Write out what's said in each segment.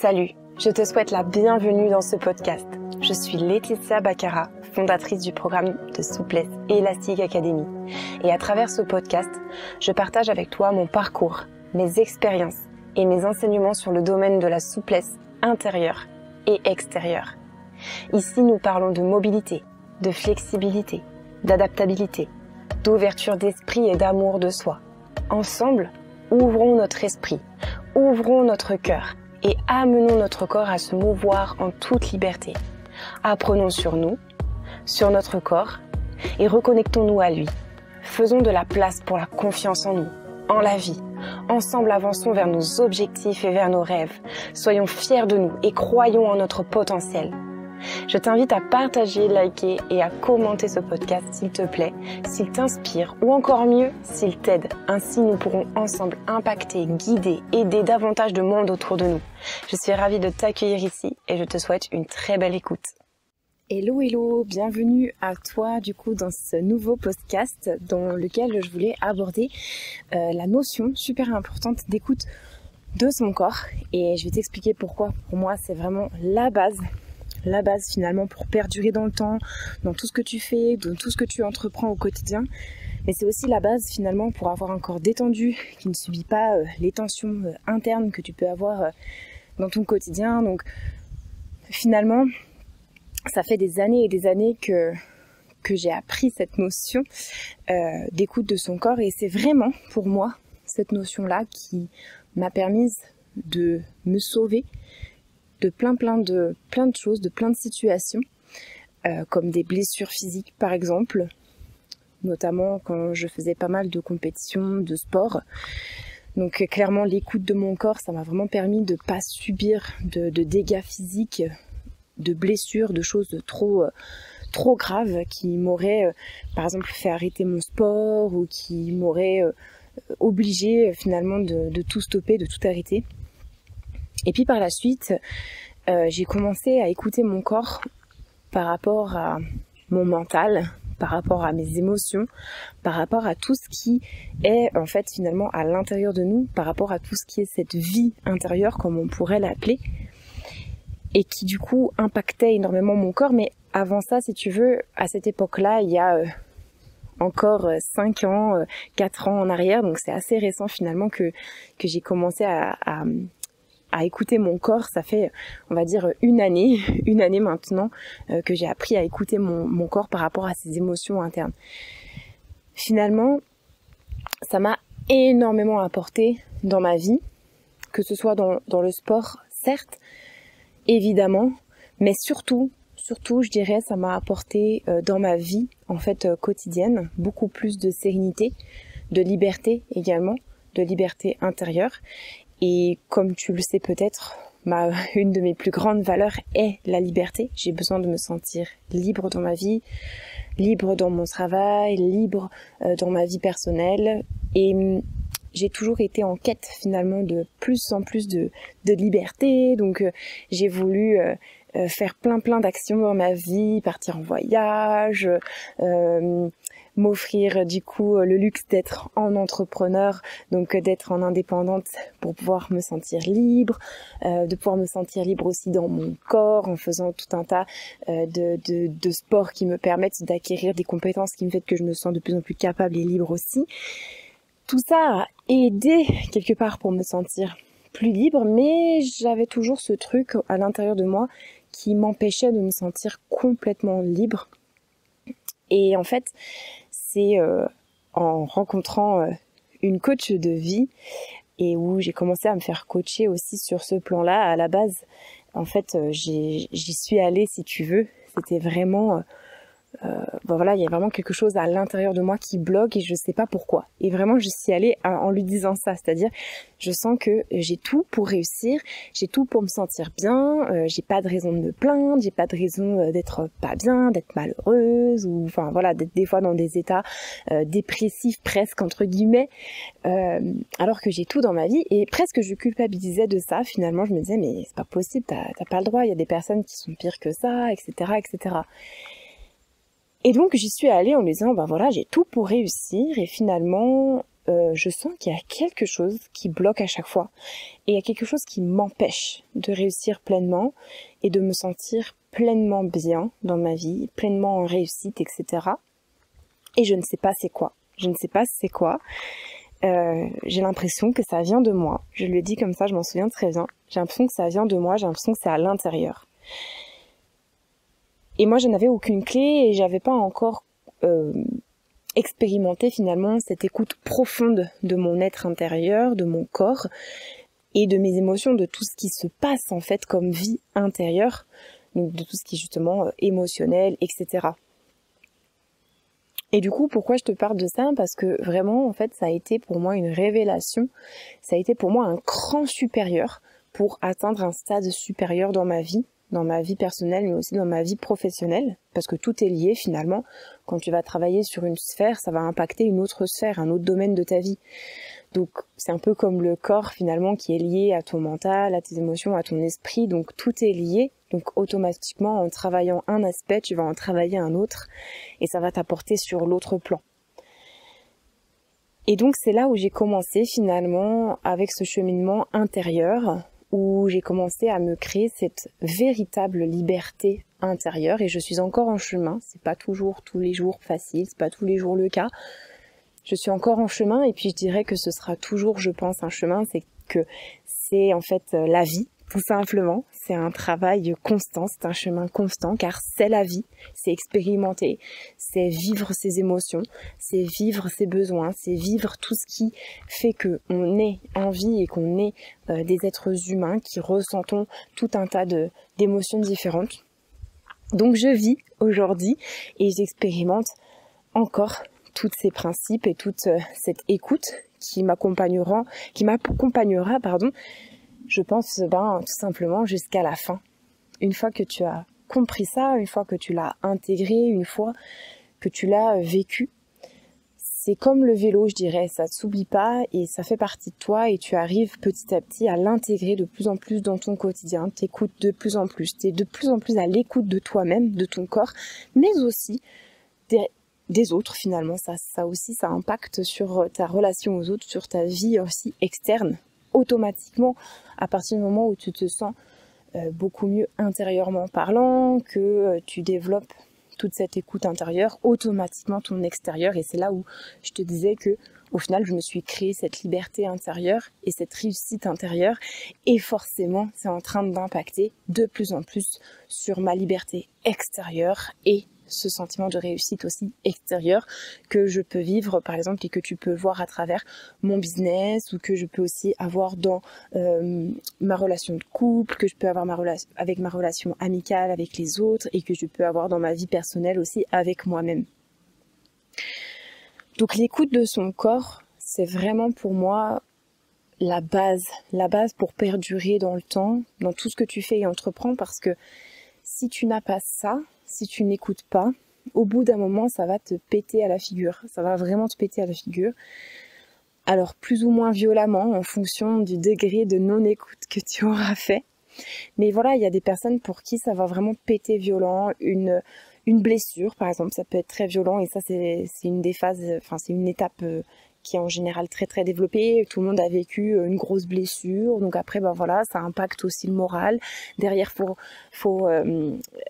Salut, je te souhaite la bienvenue dans ce podcast. Je suis Laetitia Baccara, fondatrice du programme de souplesse Elastic Academy. Et à travers ce podcast, je partage avec toi mon parcours, mes expériences et mes enseignements sur le domaine de la souplesse intérieure et extérieure. Ici, nous parlons de mobilité, de flexibilité, d'adaptabilité, d'ouverture d'esprit et d'amour de soi. Ensemble, ouvrons notre esprit, ouvrons notre cœur et amenons notre corps à se mouvoir en toute liberté. Apprenons sur nous, sur notre corps et reconnectons-nous à lui. Faisons de la place pour la confiance en nous, en la vie. Ensemble, avançons vers nos objectifs et vers nos rêves. Soyons fiers de nous et croyons en notre potentiel. Je t'invite à partager, liker et à commenter ce podcast s'il te plaît, s'il t'inspire ou encore mieux, s'il t'aide. Ainsi, nous pourrons ensemble impacter, guider, aider davantage de monde autour de nous. Je suis ravie de t'accueillir ici et je te souhaite une très belle écoute. Hello, hello, bienvenue à toi du coup dans ce nouveau podcast dans lequel je voulais aborder la notion super importante d'écoute de son corps et je vais t'expliquer pourquoi pour moi c'est vraiment la base finalement pour perdurer dans le temps, dans tout ce que tu fais, dans tout ce que tu entreprends au quotidien. Mais c'est aussi la base finalement pour avoir un corps détendu qui ne subit pas les tensions internes que tu peux avoir dans ton quotidien. Donc finalement, ça fait des années et des années que j'ai appris cette notion d'écoute de son corps et c'est vraiment pour moi cette notion-là qui m'a permise de me sauver de plein de choses, de plein de situations, comme des blessures physiques par exemple, notamment quand je faisais pas mal de compétitions, de sport. Donc clairement l'écoute de mon corps, ça m'a vraiment permis de pas subir de dégâts physiques, de blessures, de choses trop graves qui m'auraient par exemple fait arrêter mon sport ou qui m'auraient obligé finalement de tout stopper, de tout arrêter. Et puis par la suite, j'ai commencé à écouter mon corps par rapport à mon mental, par rapport à mes émotions, par rapport à tout ce qui est en fait finalement à l'intérieur de nous, par rapport à tout ce qui est cette vie intérieure comme on pourrait l'appeler, et qui du coup impactait énormément mon corps. Mais avant ça, si tu veux, à cette époque-là, il y a encore 5 ans, 4 ans en arrière, donc c'est assez récent finalement que j'ai commencé à écouter mon corps. Ça fait, on va dire, une année maintenant que j'ai appris à écouter mon corps par rapport à ses émotions internes. Finalement, ça m'a énormément apporté dans ma vie, que ce soit dans le sport, certes, évidemment, mais surtout, je dirais, ça m'a apporté dans ma vie, en fait, quotidienne, beaucoup plus de sérénité, de liberté également, de liberté intérieure. Et comme tu le sais peut-être, une de mes plus grandes valeurs est la liberté. J'ai besoin de me sentir libre dans ma vie, libre dans mon travail, libre dans ma vie personnelle. Et j'ai toujours été en quête finalement de plus en plus de liberté. Donc j'ai voulu faire plein d'actions dans ma vie, partir en voyage, m'offrir du coup le luxe d'être en entrepreneur, donc d'être en indépendante pour pouvoir me sentir libre, de pouvoir me sentir libre aussi dans mon corps en faisant tout un tas de sports qui me permettent d'acquérir des compétences qui me font que je me sens de plus en plus capable et libre aussi. Tout ça a aidé quelque part pour me sentir plus libre, mais j'avais toujours ce truc à l'intérieur de moi qui m'empêchait de me sentir complètement libre. Et en fait, c'est en rencontrant une coach de vie et où j'ai commencé à me faire coacher aussi sur ce plan-là. À la base, en fait, j'y suis allée, si tu veux. C'était vraiment voilà, il y a vraiment quelque chose à l'intérieur de moi qui bloque et je sais pas pourquoi. Et vraiment, je suis allée en lui disant ça, c'est-à-dire, je sens que j'ai tout pour réussir, j'ai tout pour me sentir bien, j'ai pas de raison de me plaindre, j'ai pas de raison d'être pas bien, d'être malheureuse ou enfin voilà, d'être des fois dans des états dépressifs presque entre guillemets, alors que j'ai tout dans ma vie et presque je culpabilisais de ça. Finalement, je me disais mais c'est pas possible, t'as pas le droit, il y a des personnes qui sont pires que ça, etc., etc. Et donc j'y suis allée en me disant bah voilà, j'ai tout pour réussir et finalement je sens qu'il y a quelque chose qui bloque à chaque fois. Et il y a quelque chose qui m'empêche de réussir pleinement et de me sentir pleinement bien dans ma vie, pleinement en réussite, etc. Et je ne sais pas c'est quoi. Je ne sais pas c'est quoi. J'ai l'impression que ça vient de moi. Je le dis comme ça, je m'en souviens très bien. J'ai l'impression que ça vient de moi, j'ai l'impression que c'est à l'intérieur. Et moi, je n'avais aucune clé et j'avais pas encore expérimenté finalement cette écoute profonde de mon être intérieur, de mon corps et de mes émotions, de tout ce qui se passe en fait comme vie intérieure, donc de tout ce qui est justement émotionnel, etc. Et du coup, pourquoi je te parle de ça? Parce que vraiment, en fait, ça a été pour moi une révélation, ça a été pour moi un cran supérieur pour atteindre un stade supérieur dans ma vie personnelle, mais aussi dans ma vie professionnelle, parce que tout est lié finalement. Quand tu vas travailler sur une sphère, ça va impacter une autre sphère, un autre domaine de ta vie. Donc c'est un peu comme le corps finalement qui est lié à ton mental, à tes émotions, à ton esprit, donc tout est lié. Donc automatiquement, en travaillant un aspect, tu vas en travailler un autre, et ça va t'apporter sur l'autre plan. Et donc c'est là où j'ai commencé finalement avec ce cheminement intérieur, où j'ai commencé à me créer cette véritable liberté intérieure, et je suis encore en chemin. C'est pas toujours tous les jours facile, c'est pas tous les jours le cas. Je suis encore en chemin, et puis je dirais que ce sera toujours, je pense, un chemin. C'est en fait la vie, tout simplement. C'est un travail constant, c'est un chemin constant, car c'est la vie, c'est expérimenter, c'est vivre ses émotions, c'est vivre ses besoins, c'est vivre tout ce qui fait qu'on ait envie et qu'on est des êtres humains qui ressentons tout un tas d'émotions différentes. Donc je vis aujourd'hui et j'expérimente encore tous ces principes et toute cette écoute qui m'accompagnera, je pense, tout simplement jusqu'à la fin. Une fois que tu as compris ça, une fois que tu l'as intégré, une fois que tu l'as vécu, c'est comme le vélo, je dirais, ça ne s'oublie pas et ça fait partie de toi, et tu arrives petit à petit à l'intégrer de plus en plus dans ton quotidien. Tu écoutes de plus en plus, tu es de plus en plus à l'écoute de toi-même, de ton corps, mais aussi des autres finalement. Ça aussi, ça impacte sur ta relation aux autres, sur ta vie aussi externe. Automatiquement, à partir du moment où tu te sens beaucoup mieux intérieurement parlant, que tu développes toute cette écoute intérieure, automatiquement ton extérieur, et c'est là où je te disais que au final je me suis créé cette liberté intérieure et cette réussite intérieure, et forcément c'est en train d'impacter de plus en plus sur ma liberté extérieure et ce sentiment de réussite aussi extérieure que je peux vivre par exemple, et que tu peux voir à travers mon business, ou que je peux aussi avoir dans ma relation de couple, que je peux avoir avec ma relation amicale avec les autres, et que je peux avoir dans ma vie personnelle aussi avec moi-même. Donc l'écoute de son corps, c'est vraiment pour moi la base pour perdurer dans le temps, dans tout ce que tu fais et entreprends, parce que si tu n'as pas ça, si tu n'écoutes pas, au bout d'un moment, ça va te péter à la figure. Ça va vraiment te péter à la figure. Alors, plus ou moins violemment, en fonction du degré de non-écoute que tu auras fait. Mais voilà, il y a des personnes pour qui ça va vraiment péter violent. Une blessure, par exemple, ça peut être très violent. Et ça, c'est une des phases, c'est une étape qui est en général très très développée. Tout le monde a vécu une grosse blessure, donc après ça impacte aussi le moral. Derrière, faut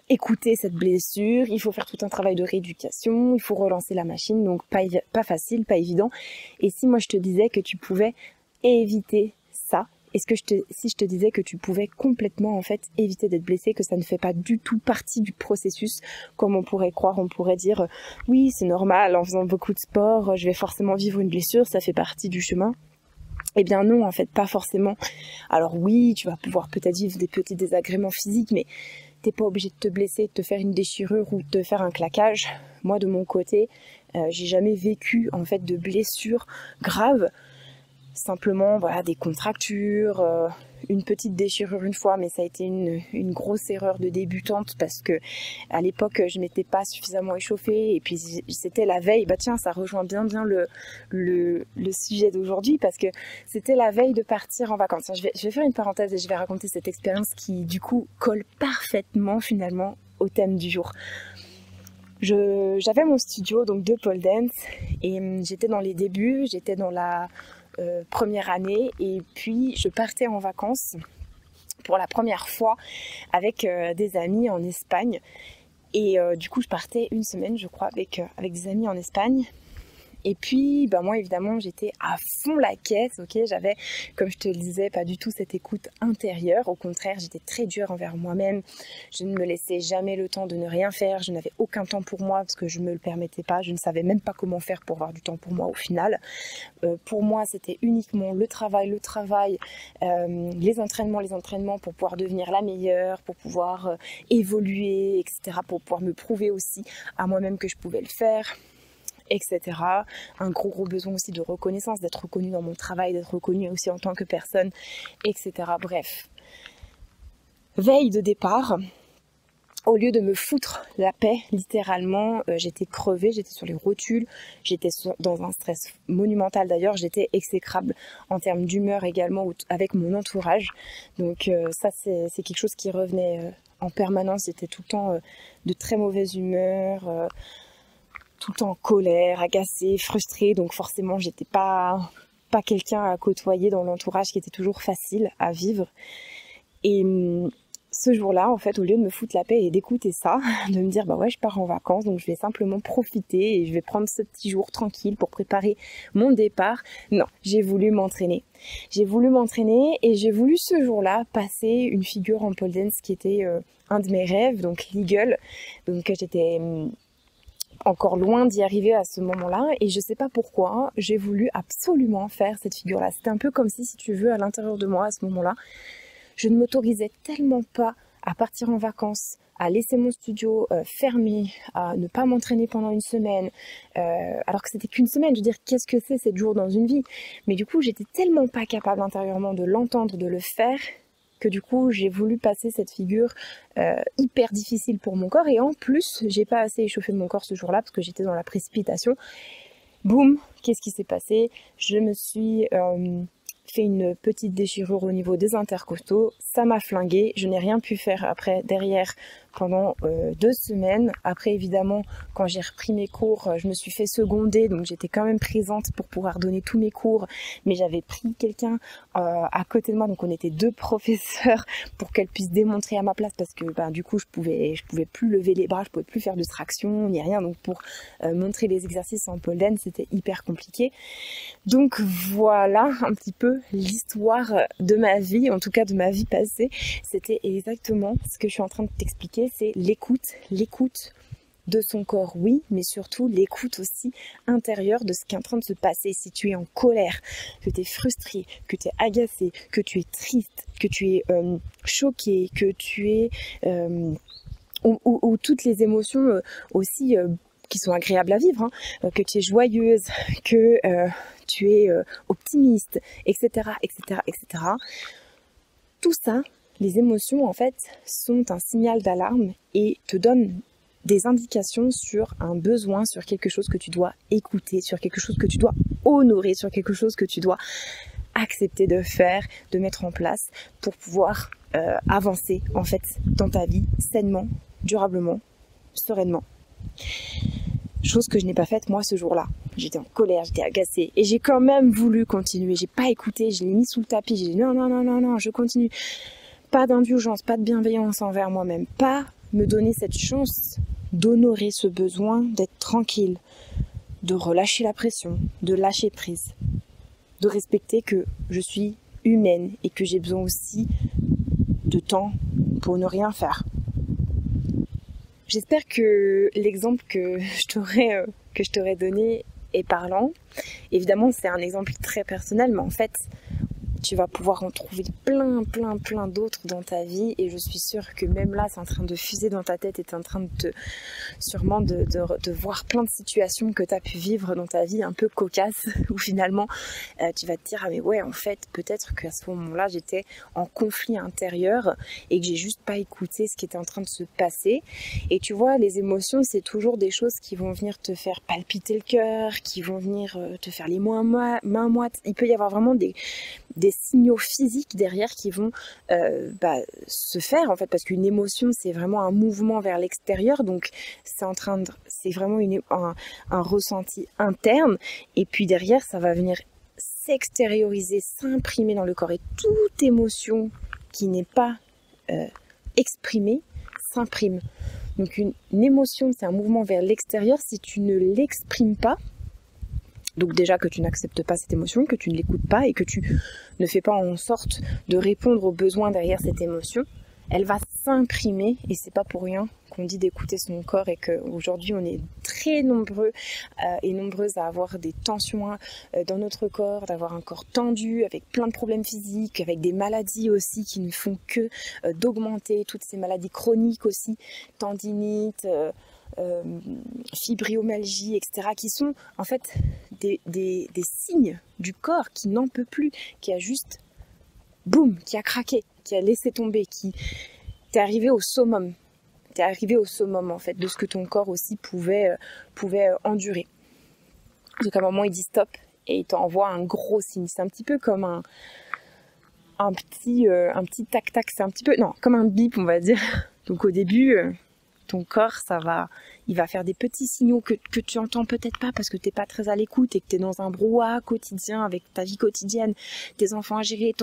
écouter cette blessure, il faut faire tout un travail de rééducation, il faut relancer la machine, donc pas facile, pas évident. Et si moi je te disais que tu pouvais éviter ça, si je te disais que tu pouvais complètement en fait éviter d'être blessé, que ça ne fait pas du tout partie du processus, comme on pourrait croire, on pourrait dire oui c'est normal, en faisant beaucoup de sport, je vais forcément vivre une blessure, ça fait partie du chemin. Eh bien non, en fait pas forcément. Alors oui, tu vas pouvoir peut-être vivre des petits désagréments physiques, mais t'es pas obligé de te blesser, de te faire une déchirure ou de te faire un claquage. Moi de mon côté, j'ai jamais vécu en fait de blessure grave. Simplement des contractures, une petite déchirure une fois, mais ça a été une grosse erreur de débutante, parce que à l'époque je m'étais pas suffisamment échauffée, et puis c'était la veille, tiens, ça rejoint bien le sujet d'aujourd'hui, parce que c'était la veille de partir en vacances. Je vais faire une parenthèse et je vais raconter cette expérience qui du coup colle parfaitement finalement au thème du jour. J'avais mon studio donc de pole dance et j'étais dans les débuts, j'étais dans la première année et puis je partais en vacances pour la première fois avec des amis en Espagne et du coup je partais une semaine je crois avec des amis en Espagne. Et puis, moi, évidemment, j'étais à fond la caisse, ok. J'avais, comme je te le disais, pas du tout cette écoute intérieure. Au contraire, j'étais très dure envers moi-même. Je ne me laissais jamais le temps de ne rien faire. Je n'avais aucun temps pour moi parce que je ne me le permettais pas. Je ne savais même pas comment faire pour avoir du temps pour moi au final. Pour moi, c'était uniquement le travail, les entraînements pour pouvoir devenir la meilleure, pour pouvoir évoluer, etc. Pour pouvoir me prouver aussi à moi-même que je pouvais le faire, etc. Un gros besoin aussi de reconnaissance, d'être reconnue dans mon travail, d'être reconnue aussi en tant que personne, etc. Bref. Veille de départ, au lieu de me foutre la paix, littéralement, j'étais crevée, j'étais sur les rotules, j'étais dans un stress monumental d'ailleurs, j'étais exécrable en termes d'humeur également avec mon entourage. Donc ça c'est quelque chose qui revenait en permanence, j'étais tout le temps de très mauvaise humeur, tout le temps en colère, agacée, frustrée, donc forcément j'étais pas quelqu'un à côtoyer dans l'entourage qui était toujours facile à vivre. Et ce jour-là, en fait, au lieu de me foutre la paix et d'écouter ça, de me dire ouais je pars en vacances, donc je vais simplement profiter et je vais prendre ce petit jour tranquille pour préparer mon départ, non, j'ai voulu m'entraîner. J'ai voulu m'entraîner et j'ai voulu ce jour-là passer une figure en pole dance qui était un de mes rêves, donc l'eagle. Donc j'étais encore loin d'y arriver à ce moment-là et je sais pas pourquoi j'ai voulu absolument faire cette figure-là. C'était un peu comme si tu veux, à l'intérieur de moi à ce moment-là, je ne m'autorisais tellement pas à partir en vacances, à laisser mon studio fermé, à ne pas m'entraîner pendant une semaine, alors que c'était qu'une semaine. Je veux dire, qu'est-ce que c'est 7 jours dans une vie? Mais du coup, j'étais tellement pas capable intérieurement de l'entendre, de le faire, que du coup j'ai voulu passer cette figure hyper difficile pour mon corps et en plus j'ai pas assez échauffé mon corps ce jour-là parce que j'étais dans la précipitation. Boum, qu'est-ce qui s'est passé? Je me suis fait une petite déchirure au niveau des intercostaux, ça m'a flingué, je n'ai rien pu faire après derrière pendant 2 semaines. Après évidemment quand j'ai repris mes cours, je me suis fait seconder, donc j'étais quand même présente pour pouvoir donner tous mes cours, mais j'avais pris quelqu'un à côté de moi, donc on était 2 professeurs pour qu'elle puisse démontrer à ma place parce que du coup je pouvais plus lever les bras, je pouvais plus faire de traction ni rien, donc pour montrer les exercices en pole dance c'était hyper compliqué. Donc voilà un petit peu l'histoire de ma vie, en tout cas de ma vie passée. C'était exactement ce que je suis en train de t'expliquer, c'est l'écoute de son corps, oui, mais surtout l'écoute aussi intérieure de ce qui est en train de se passer. Si tu es en colère, que tu es frustré, que tu es agacé, que tu es triste, que tu es choqué, que tu es... ou toutes les émotions aussi... qui sont agréables à vivre, que tu es joyeuse, que tu es optimiste, etc., etc., etc. Tout ça, les émotions en fait sont un signal d'alarme et te donnent des indications sur un besoin, sur quelque chose que tu dois écouter, sur quelque chose que tu dois honorer, sur quelque chose que tu dois accepter de faire, de mettre en place pour pouvoir avancer en fait dans ta vie sainement, durablement, sereinement. Chose que je n'ai pas faite moi ce jour-là. J'étais en colère, j'étais agacée et j'ai quand même voulu continuer. J'ai pas écouté, je l'ai mis sous le tapis. J'ai dit non, je continue. Pas d'indulgence, pas de bienveillance envers moi-même. Pas me donner cette chance d'honorer ce besoin d'être tranquille, de relâcher la pression, de lâcher prise, de respecter que je suis humaine et que j'ai besoin aussi de temps pour ne rien faire. J'espère que l'exemple que je t'aurais donné est parlant. Évidemment, c'est un exemple très personnel, mais en fait, tu vas pouvoir en trouver plein d'autres dans ta vie et je suis sûre que même là c'est en train de fuser dans ta tête et tu es en train de voir plein de situations que tu as pu vivre dans ta vie un peu cocasses où finalement tu vas te dire mais ouais en fait peut-être qu'à ce moment-là j'étais en conflit intérieur et que j'ai juste pas écouté ce qui était en train de se passer. Et tu vois, les émotions c'est toujours des choses qui vont venir te faire palpiter le cœur, qui vont venir te faire les mains moites. Il peut y avoir vraiment des signaux physiques derrière qui vont se faire en fait, parce qu'une émotion c'est vraiment un mouvement vers l'extérieur, donc c'est vraiment un ressenti interne, et puis derrière ça va venir s'extérioriser, s'imprimer dans le corps, et toute émotion qui n'est pas exprimée s'imprime. Donc une émotion c'est un mouvement vers l'extérieur. Si tu ne l'exprimes pas, donc déjà que tu n'acceptes pas cette émotion, que tu ne l'écoutes pas et que tu ne fais pas en sorte de répondre aux besoins derrière cette émotion, elle va s'imprimer, et c'est pas pour rien qu'on dit d'écouter son corps, et qu'aujourd'hui on est très nombreux et nombreuses à avoir des tensions dans notre corps, d'avoir un corps tendu avec plein de problèmes physiques, avec des maladies aussi qui ne font que d'augmenter, toutes ces maladies chroniques aussi, tendinite, fibromyalgie, etc., qui sont en fait des signes du corps qui n'en peut plus, qui a juste boum, qui a craqué, qui a laissé tomber, qui t'es arrivé au summum. T'es arrivé au summum en fait de ce que ton corps aussi pouvait endurer. Donc à un moment il dit stop et il t'envoie un gros signe. C'est un petit peu comme un petit tac tac. C'est un petit peu comme un bip on va dire. Donc au début ton corps il va faire des petits signaux que tu entends peut-être pas parce que t'es pas très à l'écoute et que t'es dans un brouhaha quotidien avec ta vie quotidienne, tes enfants à gérer,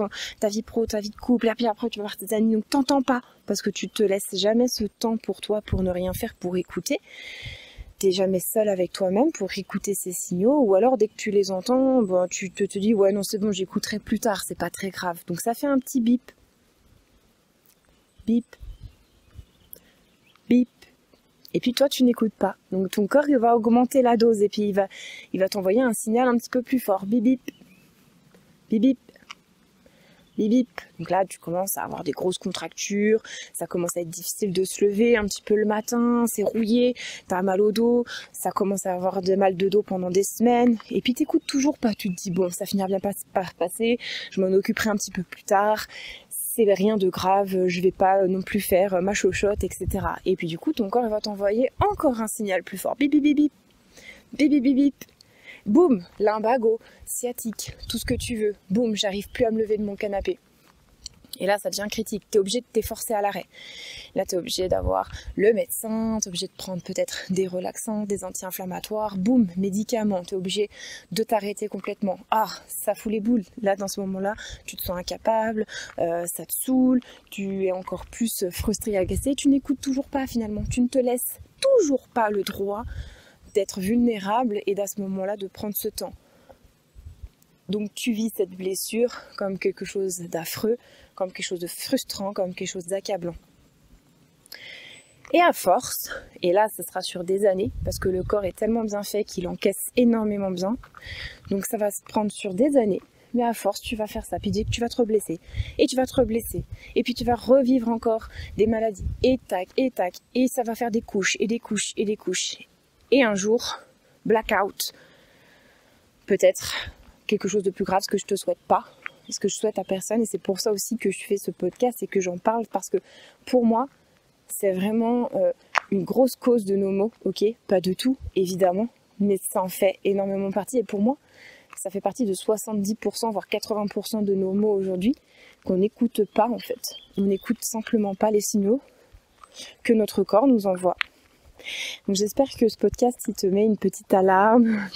ta vie pro, ta vie de couple, et puis après tu vas voir tes amis, donc t'entends pas parce que tu te laisses jamais ce temps pour toi, pour ne rien faire, pour écouter. T'es jamais seul avec toi-même pour écouter ces signaux, ou alors dès que tu les entends, tu te dis ouais non c'est bon, j'écouterai plus tard, c'est pas très grave. Donc ça fait un petit bip, bip, bip. Et puis toi tu n'écoutes pas, donc ton corps il va augmenter la dose, et puis il va t'envoyer un signal un petit peu plus fort, bip bip, bip bip, bip bip. Donc là tu commences à avoir des grosses contractures, ça commence à être difficile de se lever un petit peu le matin, c'est rouillé, t'as mal au dos, ça commence à avoir de mal de dos pendant des semaines, et puis t'écoutes toujours pas, tu te dis bon ça finira bien par passer, je m'en occuperai un petit peu plus tard. C'est rien de grave, je vais pas non plus faire ma chochotte, etc. Et puis du coup, ton corps il va t'envoyer encore un signal plus fort. Bip, bip, bip, bip. Bip, bip, bip, bip. Boum, lumbago, sciatique, tout ce que tu veux. Boum, j'arrive plus à me lever de mon canapé. Et là, ça devient critique. T'es obligé de t'efforcer à l'arrêt. Là, t'es obligé d'avoir le médecin, t'es obligé de prendre peut-être des relaxants, des anti-inflammatoires. Boum, médicaments. T'es obligé de t'arrêter complètement. Ah, ça fout les boules. Là, dans ce moment-là, tu te sens incapable, ça te saoule, tu es encore plus frustré, agacé. Tu n'écoutes toujours pas finalement. Tu ne te laisses toujours pas le droit d'être vulnérable et à ce moment-là, de prendre ce temps. Donc tu vis cette blessure comme quelque chose d'affreux, comme quelque chose de frustrant, comme quelque chose d'accablant. Et à force, et là ce sera sur des années, parce que le corps est tellement bien fait qu'il encaisse énormément bien, donc ça va se prendre sur des années, mais à force tu vas faire ça, puis tu vas te reblesser, et tu vas te reblesser, et puis tu vas revivre encore des maladies, et tac, et ça va faire des couches, et des couches, et des couches. Et un jour, blackout, peut-être quelque chose de plus grave, ce que je te souhaite pas, ce que je souhaite à personne, et c'est pour ça aussi que je fais ce podcast et que j'en parle, parce que pour moi c'est vraiment une grosse cause de nos maux, ok, pas de tout évidemment, mais ça en fait énormément partie, et pour moi ça fait partie de 70% voire 80% de nos maux aujourd'hui qu'on n'écoute pas en fait. On n'écoute simplement pas les signaux que notre corps nous envoie. Donc j'espère que ce podcast il te met une petite alarme,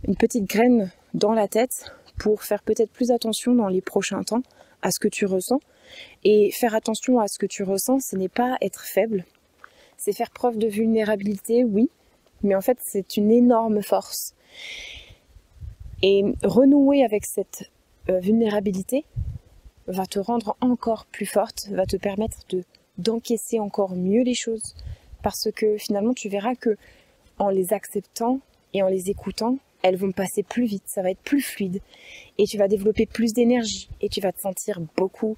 une petite graine dans la tête pour faire peut-être plus attention dans les prochains temps à ce que tu ressens. Et faire attention à ce que tu ressens, ce n'est pas être faible, c'est faire preuve de vulnérabilité, oui, mais en fait c'est une énorme force. Et renouer avec cette vulnérabilité va te rendre encore plus forte, va te permettre d'encaisser encore mieux les choses, parce que finalement tu verras que en les acceptant et en les écoutant, elles vont passer plus vite, ça va être plus fluide, et tu vas développer plus d'énergie, et tu vas te sentir beaucoup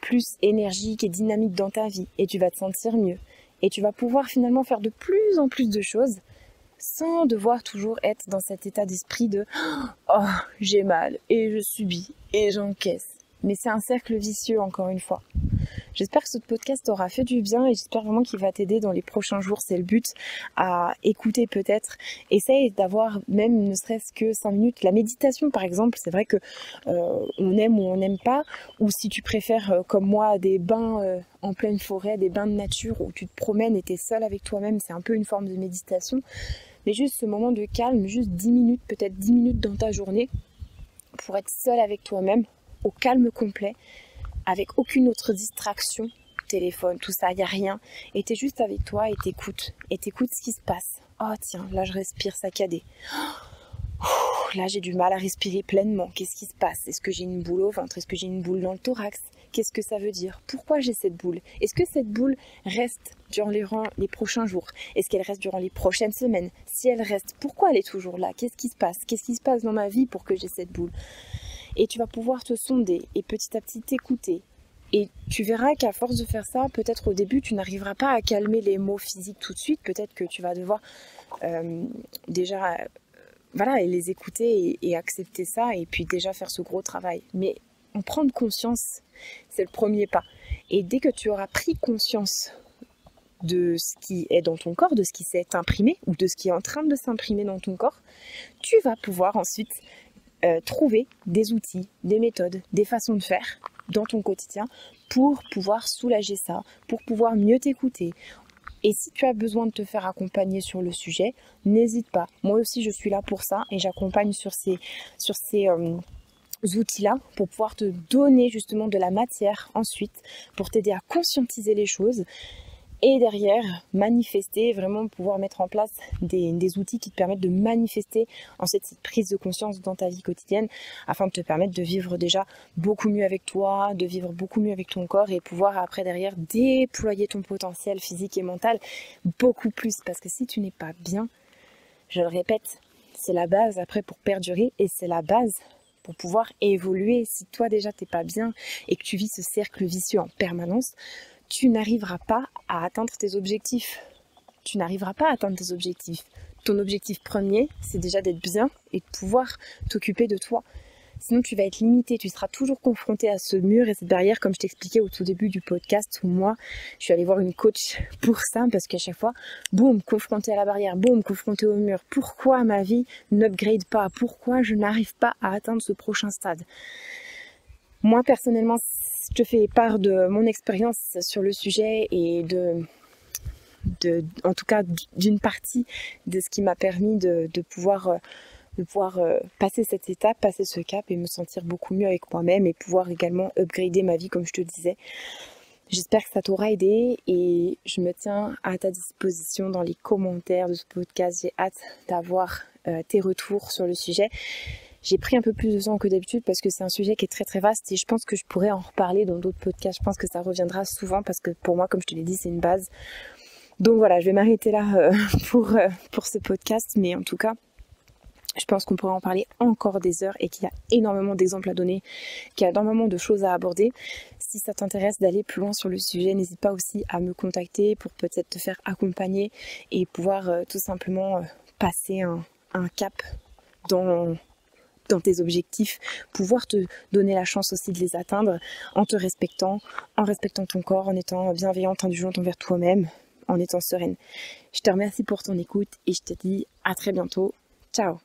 plus énergique et dynamique dans ta vie, et tu vas te sentir mieux, et tu vas pouvoir finalement faire de plus en plus de choses sans devoir toujours être dans cet état d'esprit de « Oh, j'ai mal, et je subis, et j'encaisse ». Mais c'est un cercle vicieux encore une fois. J'espère que ce podcast t'aura fait du bien et j'espère vraiment qu'il va t'aider dans les prochains jours. C'est le but, à écouter peut-être. Essaye d'avoir même ne serait-ce que 5 minutes. La méditation par exemple, c'est vrai que on aime ou on n'aime pas. Ou si tu préfères comme moi des bains en pleine forêt, des bains de nature où tu te promènes et t'es seul avec toi-même, c'est un peu une forme de méditation. Mais juste ce moment de calme, juste 10 minutes, peut-être 10 minutes dans ta journée pour être seul avec toi-même, au calme complet, avec aucune autre distraction, téléphone, tout ça, il n'y a rien. Et t'es juste avec toi et t'écoutes ce qui se passe. Oh tiens, là je respire saccadé. Là j'ai du mal à respirer pleinement. Qu'est-ce qui se passe? Est-ce que j'ai une boule au ventre? Est-ce que j'ai une boule dans le thorax? Qu'est-ce que ça veut dire? Pourquoi j'ai cette boule? Est-ce que cette boule reste durant les prochains jours? Est-ce qu'elle reste durant les prochaines semaines? Si elle reste, pourquoi elle est toujours là? Qu'est-ce qui se passe? Qu'est-ce qui se passe dans ma vie pour que j'ai cette boule? Et tu vas pouvoir te sonder et petit à petit t'écouter. Et tu verras qu'à force de faire ça, peut-être au début, tu n'arriveras pas à calmer les maux physiques tout de suite. Peut-être que tu vas devoir déjà les écouter et accepter ça et puis déjà faire ce gros travail. Mais en prendre conscience, c'est le premier pas. Et dès que tu auras pris conscience de ce qui est dans ton corps, de ce qui s'est imprimé ou de ce qui est en train de s'imprimer dans ton corps, tu vas pouvoir ensuite trouver des outils, des méthodes, des façons de faire dans ton quotidien pour pouvoir soulager ça, pour pouvoir mieux t'écouter. Et si tu as besoin de te faire accompagner sur le sujet, n'hésite pas. Moi aussi, je suis là pour ça et j'accompagne sur ces outils-là pour pouvoir te donner justement de la matière ensuite, pour t'aider à conscientiser les choses. Et derrière, manifester, vraiment pouvoir mettre en place des outils qui te permettent de manifester ensuite cette prise de conscience dans ta vie quotidienne afin de te permettre de vivre déjà beaucoup mieux avec toi, de vivre beaucoup mieux avec ton corps et pouvoir après derrière déployer ton potentiel physique et mental beaucoup plus. Parce que si tu n'es pas bien, je le répète, c'est la base après pour perdurer et c'est la base pour pouvoir évoluer. Si toi déjà t'es pas bien et que tu vis ce cercle vicieux en permanence, tu n'arriveras pas à atteindre tes objectifs. Tu n'arriveras pas à atteindre tes objectifs. Ton objectif premier, c'est déjà d'être bien et de pouvoir t'occuper de toi. Sinon, tu vas être limité. Tu seras toujours confronté à ce mur et cette barrière, comme je t'expliquais au tout début du podcast, où moi, je suis allée voir une coach pour ça, parce qu'à chaque fois, boum, confronté à la barrière, boum, confronté au mur. Pourquoi ma vie n'upgrade pas? Pourquoi je n'arrive pas à atteindre ce prochain stade? Moi, personnellement, je te fais part de mon expérience sur le sujet et en tout cas d'une partie de ce qui m'a permis de pouvoir passer cette étape, passer ce cap et me sentir beaucoup mieux avec moi-même et pouvoir également upgrader ma vie comme je te le disais. J'espère que ça t'aura aidé et je me tiens à ta disposition dans les commentaires de ce podcast. J'ai hâte d'avoir tes retours sur le sujet. J'ai pris un peu plus de temps que d'habitude parce que c'est un sujet qui est très très vaste et je pense que je pourrais en reparler dans d'autres podcasts. Je pense que ça reviendra souvent parce que pour moi, comme je te l'ai dit, c'est une base. Donc voilà, je vais m'arrêter là pour ce podcast, mais en tout cas, je pense qu'on pourrait en parler encore des heures et qu'il y a énormément d'exemples à donner, qu'il y a énormément de choses à aborder. Si ça t'intéresse d'aller plus loin sur le sujet, n'hésite pas aussi à me contacter pour peut-être te faire accompagner et pouvoir tout simplement passer un cap dans tes objectifs, pouvoir te donner la chance aussi de les atteindre en te respectant, en respectant ton corps, en étant bienveillante, indulgente envers toi-même, en étant sereine. Je te remercie pour ton écoute et je te dis à très bientôt. Ciao!